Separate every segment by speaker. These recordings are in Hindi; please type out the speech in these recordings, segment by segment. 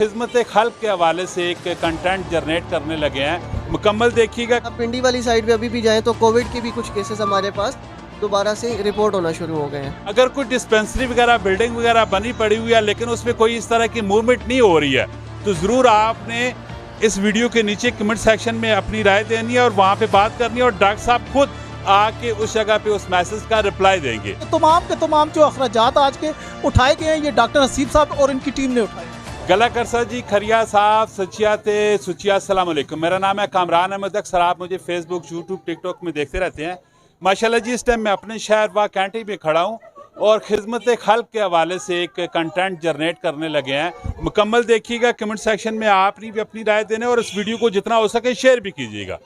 Speaker 1: खिदमत खल्क के हवाले से एक कंटेंट जनरेट करने लगे हैं, मुकम्मल देखिएगा।
Speaker 2: आप पिंडी वाली साइड पे अभी भी जाएं तो कोविड के भी कुछ केसेस हमारे पास दोबारा से रिपोर्ट होना शुरू हो गए हैं।
Speaker 1: अगर कोई डिस्पेंसरी वगैरह बिल्डिंग वगैरह बनी पड़ी हुई है लेकिन उसमें कोई इस तरह की मूवमेंट नहीं हो रही है तो ज़रूर आपने इस वीडियो के नीचे कमेंट सेक्शन में अपनी राय देनी है और वहाँ पे बात करनी है और डॉक्टर साहब खुद आके उस जगह पे उस मैसेज का रिप्लाई देंगे।
Speaker 3: तमाम के तमाम जो अखराजात आज के उठाए गए हैं ये डॉक्टर हसीब साहब और इनकी टीम ने उठाए।
Speaker 1: गला करसा जी, खरिया साहब, सचियाते सुचिया, अस्सलाम वालेकुम। मेरा नाम है कामरान अहमद अक्सर। आप मुझे फेसबुक, यूट्यूब, टिकटॉक में देखते रहते हैं। माशाल्लाह जी, इस टाइम मैं अपने शहर व कैंटी में खड़ा हूँ और खिदमत खल्क के हवाले से एक कंटेंट जनरेट करने लगे हैं। मुकम्मल देखिएगा, कमेंट सेक्शन में आपने भी अपनी राय देना और इस वीडियो को जितना हो सके शेयर भी कीजिएगा।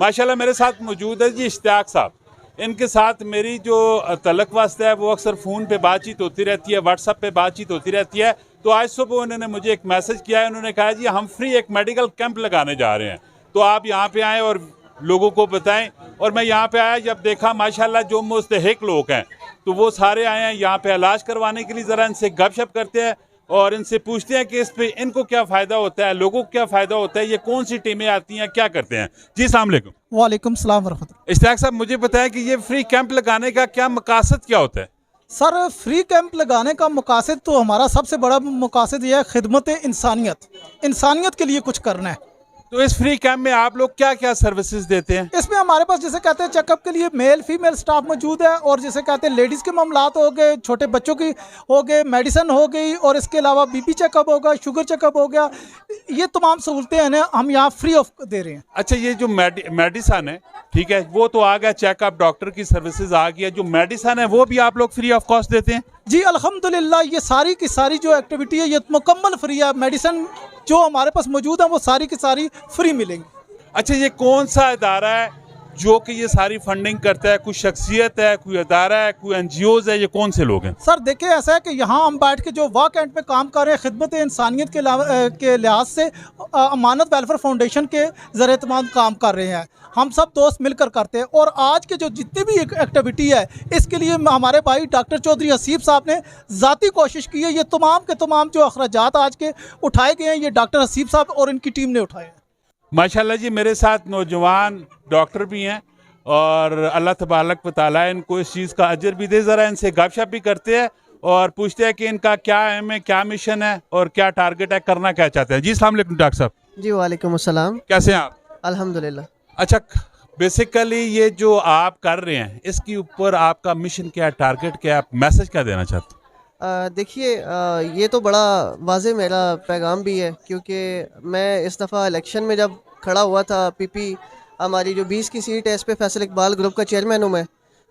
Speaker 1: माशाल्लाह मेरे साथ मौजूद है जी इश्तियाक साहब। इनके साथ मेरी जो तलक वास्ता है वो अक्सर फ़ोन पे बातचीत होती रहती है, व्हाट्सअप पे बातचीत होती रहती है। तो आज सुबह उन्होंने मुझे एक मैसेज किया है, उन्होंने कहा जी हम फ्री एक मेडिकल कैंप लगाने जा रहे हैं, तो आप यहाँ पे आएँ और लोगों को बताएं। और मैं यहाँ पे आया, जब देखा माशाल्लाह जो मुस्तहिक लोग हैं तो वो सारे आए हैं यहाँ पे इलाज करवाने के लिए। ज़रा इनसे गपशप करते हैं और इनसे पूछते हैं कि इस पे इनको क्या फ़ायदा होता है, लोगों को क्या फ़ायदा होता है, ये कौन सी टीमें आती हैं, क्या करते हैं। जी अस्सलाम वालेकुम।
Speaker 3: वालेकुम सलाम वरहमतुल्लाह।
Speaker 1: इश्तियाक साहब, मुझे बताएं कि ये फ्री कैंप लगाने का क्या मकासद क्या होता है।
Speaker 3: सर, फ्री कैंप लगाने का मकासद तो हमारा सबसे बड़ा मकासद ये है खिदमत इंसानियत के लिए कुछ करना है।
Speaker 1: तो इस फ्री कैंप में आप लोग क्या क्या सर्विसेज देते हैं?
Speaker 3: इसमें हमारे पास जैसे कहते हैं चेकअप के लिए मेल फीमेल स्टाफ मौजूद है और जैसे कहते हैं लेडीज़ के मामलात हो गए, छोटे बच्चों की हो गए, मेडिसिन हो गई और इसके अलावा बीपी चेकअप होगा, शुगर चेकअप हो गया। ये तमाम सहूलतें हैं ना हम यहाँ फ्री ऑफ दे रहे हैं।
Speaker 1: अच्छा, ये जो मेडिसन है, ठीक है, वो तो आ गया, चेकअप डॉक्टर की सर्विसेज आ गई है, जो मेडिसन है वो भी आप लोग फ्री ऑफ कॉस्ट देते हैं?
Speaker 3: जी अल्हम्दुलिल्लाह, ये सारी की सारी जो एक्टिविटी है ये मुकम्मल फ्री है। मेडिसिन जो हमारे पास मौजूद है वो सारी की सारी फ्री मिलेंगी।
Speaker 1: अच्छा, ये कौन सा इदारा है जो कि ये सारी फंडिंग करता है? कोई शख्सियत है, कोई इदारा है, कोई NGOs है, ये कौन से लोग हैं?
Speaker 3: सर देखिए, ऐसा है कि यहाँ हम बैठ के जो वाक एंड पे काम कर रहे हैं खिदमत इंसानियत के लिहाज से अमानत वेलफेयर फाउंडेशन के ज़रिए तमाम काम कर रहे हैं। हम सब दोस्त मिलकर करते हैं और आज के जो जितनी भी एक्टिविटी है इसके लिए हमारे भाई डॉक्टर चौधरी हसीब साहब ने ज़ाती कोशिश की है। ये तमाम के तमाम जो अखराजात आज के उठाए गए हैं ये डॉक्टर हसीब साहब और इनकी टीम ने उठाए हैं।
Speaker 1: माशाल्लाह जी, मेरे साथ नौजवान डॉक्टर भी हैं और अल्लाह तबारक व तआला इनको इस चीज़ का अजर भी दे। ज़रा इनसे गपशप भी करते हैं और पूछते हैं कि इनका क्या एम है, क्या मिशन है और क्या टारगेट है, करना क्या चाहते हैं। जी अस्सलाम वालेकुम डॉक्टर साहब।
Speaker 2: जी वालेकुम अस्सलाम।
Speaker 1: कैसे हैं आप?
Speaker 2: अल्हम्दुलिल्लाह।
Speaker 1: अच्छा, बेसिकली ये जो आप कर रहे हैं इसके ऊपर आपका मिशन क्या है, टारगेट क्या है, आप मैसेज क्या देना चाहते हैं?
Speaker 2: देखिए, ये तो बड़ा वाज़े मेरा पैगाम भी है क्योंकि मैं इस दफ़ा इलेक्शन में जब खड़ा हुआ था, PP हमारी जो 20 की सीट है इस पे फैसल इकबाल ग्रुप का चेयरमैन हूँ मैं।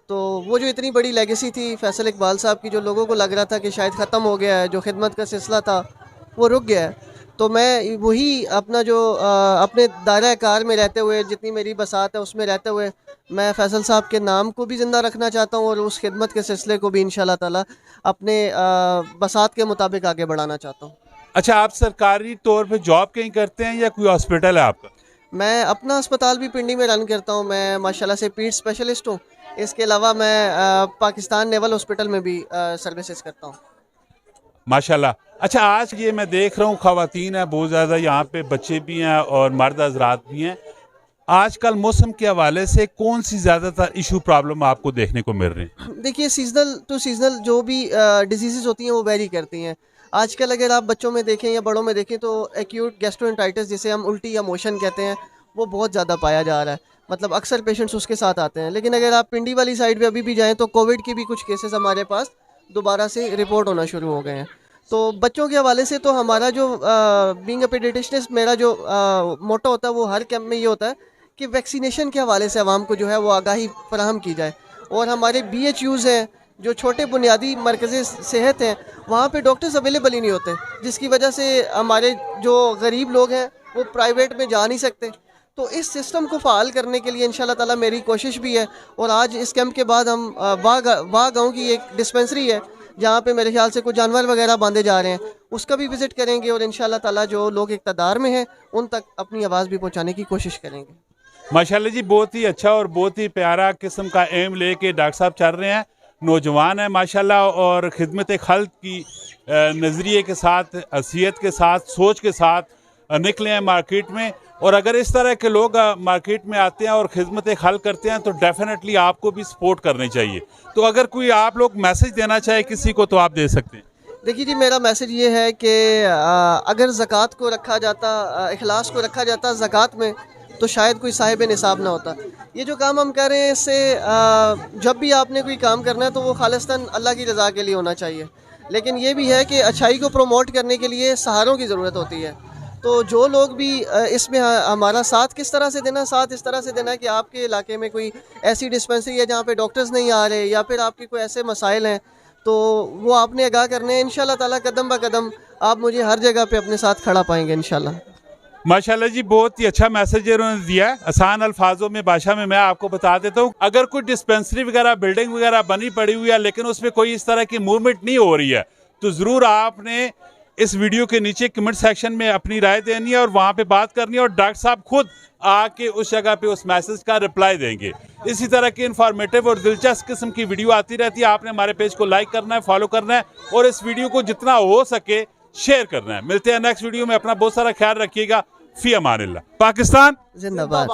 Speaker 2: तो वो जो इतनी बड़ी लेगेसी थी फैसल इकबाल साहब की, जो लोगों को लग रहा था कि शायद ख़त्म हो गया है, जो खिदमत का सिलसिला था वो रुक गया है, तो मैं वही अपना जो अपने दायरा कार में रहते हुए, जितनी मेरी बसात है उसमें रहते हुए, मैं फैसल साहब के नाम को भी ज़िंदा रखना चाहता हूँ और उस खिदमत के सिलसिले को भी इंशाल्लाह ताला अपने बसात के मुताबिक आगे बढ़ाना चाहता हूँ।
Speaker 1: अच्छा, आप सरकारी तौर पे जॉब कहीं करते हैं या कोई हॉस्पिटल है आपका?
Speaker 2: मैं अपना अस्पताल भी पिंडी में रन करता हूँ। मैं माशाल्लाह से पीट स्पेशलिस्ट हूँ। इसके अलावा मैं पाकिस्तान नेवल हॉस्पिटल में भी सर्विसेज करता हूँ।
Speaker 1: माशाल्लाह। अच्छा, आज ये मैं देख रहा हूँ ख़वातीन है बहुत ज़्यादा, यहाँ पे बच्चे भी हैं और मर्द हज़रात भी हैं। आजकल मौसम के हवाले से कौन सी ज़्यादातर इशू प्रॉब्लम आपको देखने को मिल रही है?
Speaker 2: देखिए, सीजनल टू सीजनल जो भी डिजीज़ होती हैं वो वेरी करती हैं। आजकल अगर आप बच्चों में देखें या बड़ों में देखें तो एक्यूट गैस्ट्रोएंटाइटिस, जिसे हम उल्टी या मोशन कहते हैं, वो बहुत ज़्यादा पाया जा रहा है। मतलब अक्सर पेशेंट्स उसके साथ आते हैं। लेकिन अगर आप पिंडी वाली साइड पे अभी भी जाएँ तो कोविड के भी कुछ केसेस हमारे पास दोबारा से रिपोर्ट होना शुरू हो गए हैं। तो बच्चों के हवाले से तो हमारा जो बीइंग अ पीडियाट्रिशियन, मेरा जो मोटो होता है वो हर कैंप में ये होता है कि वैक्सीनेशन के हवाले से आवाम को जो है वो आगाही फराहम की जाए। और हमारे BHUs हैं, जो छोटे बुनियादी मरकज़ सेहत हैं, वहाँ पे डॉक्टर्स अवेलेबल ही नहीं होते, जिसकी वजह से हमारे जो गरीब लोग हैं वो प्राइवेट में जा नहीं सकते। तो इस सिस्टम को फ़ाल करने के लिए इंशाल्लाह ताला मेरी कोशिश भी है। और आज इस कैंप के बाद हम वाह गाँव की एक डिस्पेंसरी है जहाँ पे मेरे ख्याल से कुछ जानवर वगैरह बांधे जा रहे हैं, उसका भी विज़िट करेंगे और इंशाल्लाह ताला जो लोग इक़्तिदार में हैं उन तक अपनी आवाज़ भी पहुँचाने की कोशिश करेंगे।
Speaker 1: माशाल्लाह जी, बहुत ही अच्छा और बहुत ही प्यारा किस्म का एम लेके डॉक्टर साहब चल रहे हैं। नौजवान है माशाल्लाह, और खिदमत खल्क की नज़रिए के साथ, हसीयत के साथ, सोच के साथ निकले हैं मार्केट में। और अगर इस तरह के लोग मार्केट में आते हैं और खिदमत खल्क करते हैं तो डेफिनेटली आपको भी सपोर्ट करनी चाहिए। तो अगर कोई आप लोग मैसेज देना चाहे किसी को तो आप दे सकते हैं।
Speaker 2: देखिए जी, मेरा मैसेज ये है कि अगर ज़कात को रखा जाता, इखलास को रखा जाता ज़कात में, तो शायद कोई साहिब निसाब ना होता। ये जो काम हम कर रहे हैं इससे जब भी आपने कोई काम करना है तो वो खालिस्तान अल्लाह की रज़ा के लिए होना चाहिए। लेकिन ये भी है कि अच्छाई को प्रमोट करने के लिए सहारों की ज़रूरत होती है। तो जो लोग भी इसमें हमारा साथ किस तरह से देना, साथ इस तरह से देना है कि आपके इलाके में कोई ऐसी डिस्पेंसरी है जहाँ पे डॉक्टर्स नहीं आ रहे, या फिर आपके कोई ऐसे मसाइल हैं तो वो आपने आगाह करने हैं। इंशाल्लाह ताला कदम ब कदम आप मुझे हर जगह पे अपने साथ खड़ा पाएंगे इंशाल्लाह।
Speaker 1: माशाल्लाह जी, बहुत ही अच्छा मैसेज उन्होंने दिया है आसान अल्फाजों में, भाषा में। मैं आपको बता देता हूँ, अगर कोई डिस्पेंसरी वगैरह, बिल्डिंग वगैरह बनी पड़ी हुई है लेकिन उसमें कोई इस तरह की मूवमेंट नहीं हो रही है, तो ज़रूर आपने इस वीडियो के नीचे कमेंट सेक्शन में अपनी राय देनी है और वहाँ पे बात करनी है, और डॉक्टर साहब खुद आके उस जगह पे उस मैसेज का रिप्लाई देंगे। इसी तरह की इन्फॉर्मेटिव और दिलचस्प किस्म की वीडियो आती रहती है। आपने हमारे पेज को लाइक करना है, फॉलो करना है, और इस वीडियो को जितना हो सके शेयर करना है। मिलते हैं नेक्स्ट वीडियो में। अपना बहुत सारा ख्याल रखिएगा। फी अमानिल्लाह। पाकिस्तान
Speaker 2: जिंदाबाद।